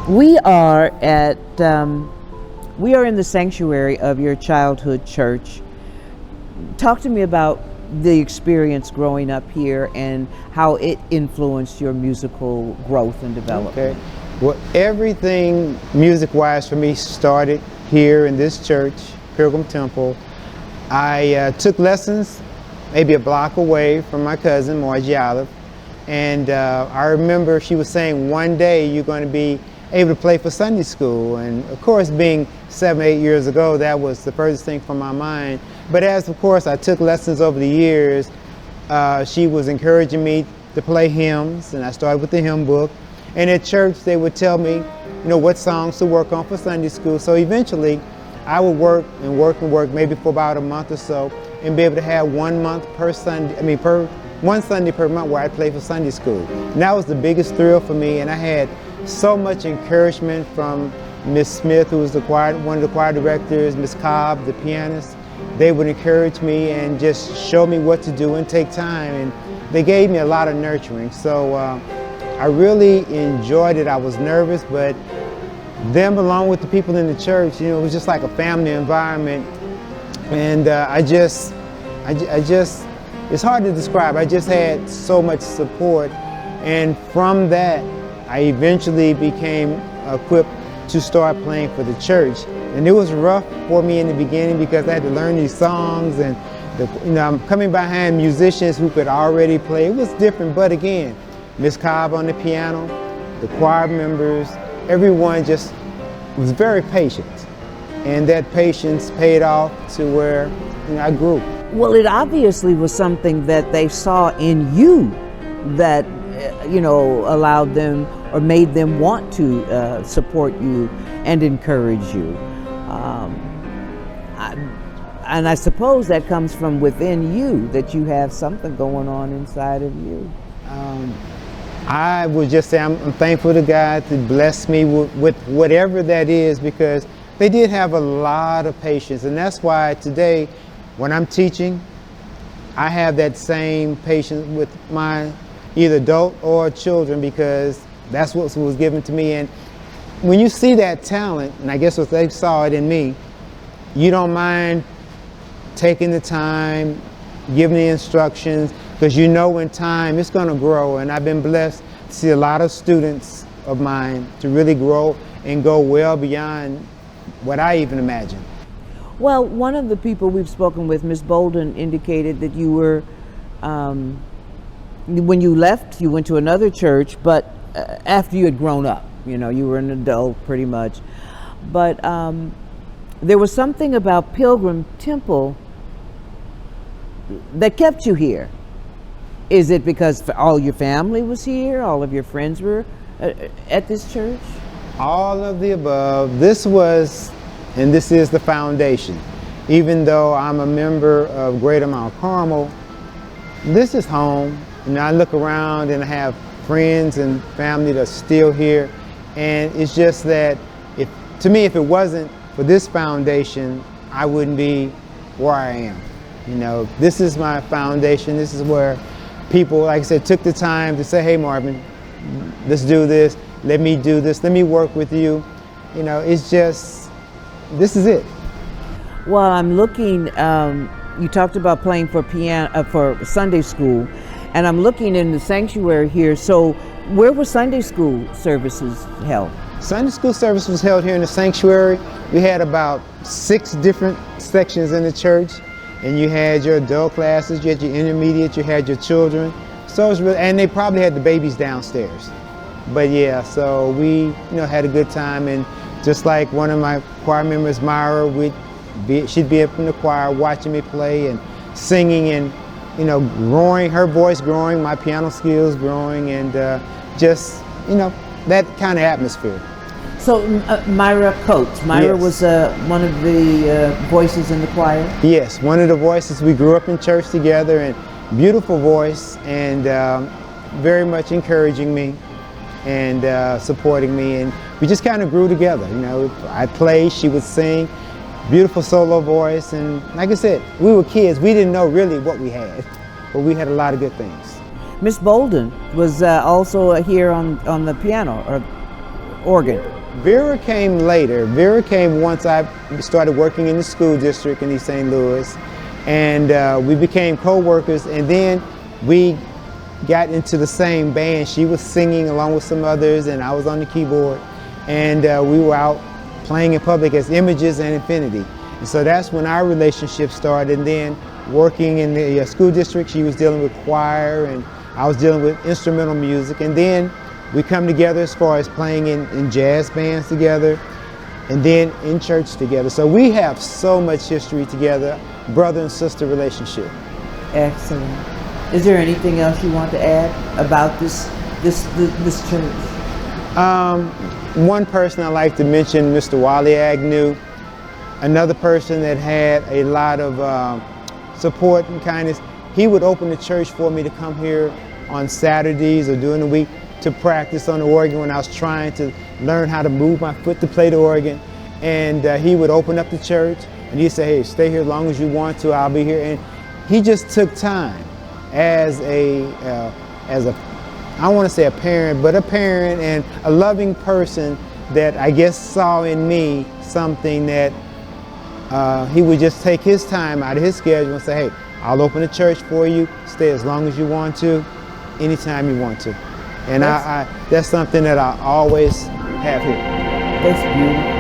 We are at we are in the sanctuary of your childhood church. Talk to me about the experience growing up here and how it influenced your musical growth and development. Okay. Well, everything music-wise for me started here in this church, Pilgrim Temple. I took lessons maybe a block away from my cousin, Margie Olive. And I remember she was saying, one day you're going to be able to play for Sunday school. And of course, being 7, 8 years ago, that was the furthest thing from my mind. But as, of course, I took lessons over the years, she was encouraging me to play hymns, and I started with the hymn book. And at church, they would tell me, what songs to work on for Sunday school. So eventually, I would work and work and work, maybe for about a month or so, and be able to have 1 month per Sunday, one Sunday per month where I played for Sunday school. And that was the biggest thrill for me, and I had so much encouragement from Miss Smith, who was one of the choir directors, Miss Cobb, the pianist. They would encourage me and just show me what to do and take time, and they gave me a lot of nurturing. So I really enjoyed it. I was nervous, but them along with the people in the church, it was just like a family environment. And it's hard to describe. I just had so much support, and from that, I eventually became equipped to start playing for the church. And it was rough for me in the beginning because I had to learn these songs, and I'm coming behind musicians who could already play. It was different, but again, Miss Cobb on the piano, the choir members, everyone just was very patient. And that patience paid off to where I grew. Well, it obviously was something that they saw in you that, allowed them or made them want to support you and encourage you. And I suppose that comes from within you, that you have something going on inside of you. I would just say I'm thankful to God to bless me with whatever that is, because they did have a lot of patience. And that's why today, when I'm teaching, I have that same patience with my either adult or children, because that's what was given to me. And when you see that talent, and I guess what they saw it in me, you don't mind taking the time, giving the instructions, because in time it's going to grow. And I've been blessed to see a lot of students of mine to really grow and go well beyond what I even imagined. Well, one of the people we've spoken with, Ms. Bolden, indicated that you were, when you left, you went to another church, but after you had grown up, you were an adult pretty much. But there was something about Pilgrim Temple that kept you here. Is it because all your family was here, all of your friends were at this church? All of the above. This was, and this is the foundation. Even though I'm a member of Greater Mount Carmel, this is home. And I look around and I have friends and family that's still here. And it's just that, to me, if it wasn't for this foundation, I wouldn't be where I am. This is my foundation. This is where people, like I said, took the time to say, hey, Marvin, let's do this. Let me do this. Let me work with you. It's just, this is it. Well, I'm looking, you talked about playing for piano, for Sunday school, and I'm looking in the sanctuary here. So where were Sunday school services held? Sunday school service was held here in the sanctuary. We had about 6 different sections in the church, and you had your adult classes, you had your intermediate, you had your children. So it was really, and they probably had the babies downstairs. But yeah, so we had a good time, and just like one of my choir members, Myra, she'd be up in the choir watching me play and singing, and growing, her voice growing, my piano skills growing, and just that kind of atmosphere. So Myra Coates, Yes. was one of the voices in the choir? Yes, one of the voices. We grew up in church together, and beautiful voice, and very much encouraging me and supporting me, and we just kind of grew together. I'd play, she would sing, beautiful solo voice, and like I said, we were kids. We didn't know really what we had, but we had a lot of good things. Miss Bolden was also here on the piano or organ. Vera came later. Vera came once I started working in the school district in East St. Louis, and we became co-workers, and then we got into the same band. She was singing along with some others, and I was on the keyboard, and we were out playing in public as Images and Infinity. And so that's when our relationship started. And then working in the school district, she was dealing with choir, and I was dealing with instrumental music. And then we come together as far as playing in jazz bands together, and then in church together. So we have so much history together, brother and sister relationship. Excellent. Is there anything else you want to add about this church? One person I'd like to mention, Mr. Wally Agnew. Another person that had a lot of support and kindness. He would open the church for me to come here on Saturdays or during the week to practice on the organ when I was trying to learn how to move my foot to play the organ. And he would open up the church and he'd say, hey, stay here as long as you want to, I'll be here. And he just took time as a I don't want to say a parent, but a parent and a loving person that I guess saw in me something that he would just take his time out of his schedule and say, hey, I'll open the church for you, stay as long as you want to, anytime you want to. And that's something that I always have here. That's beautiful.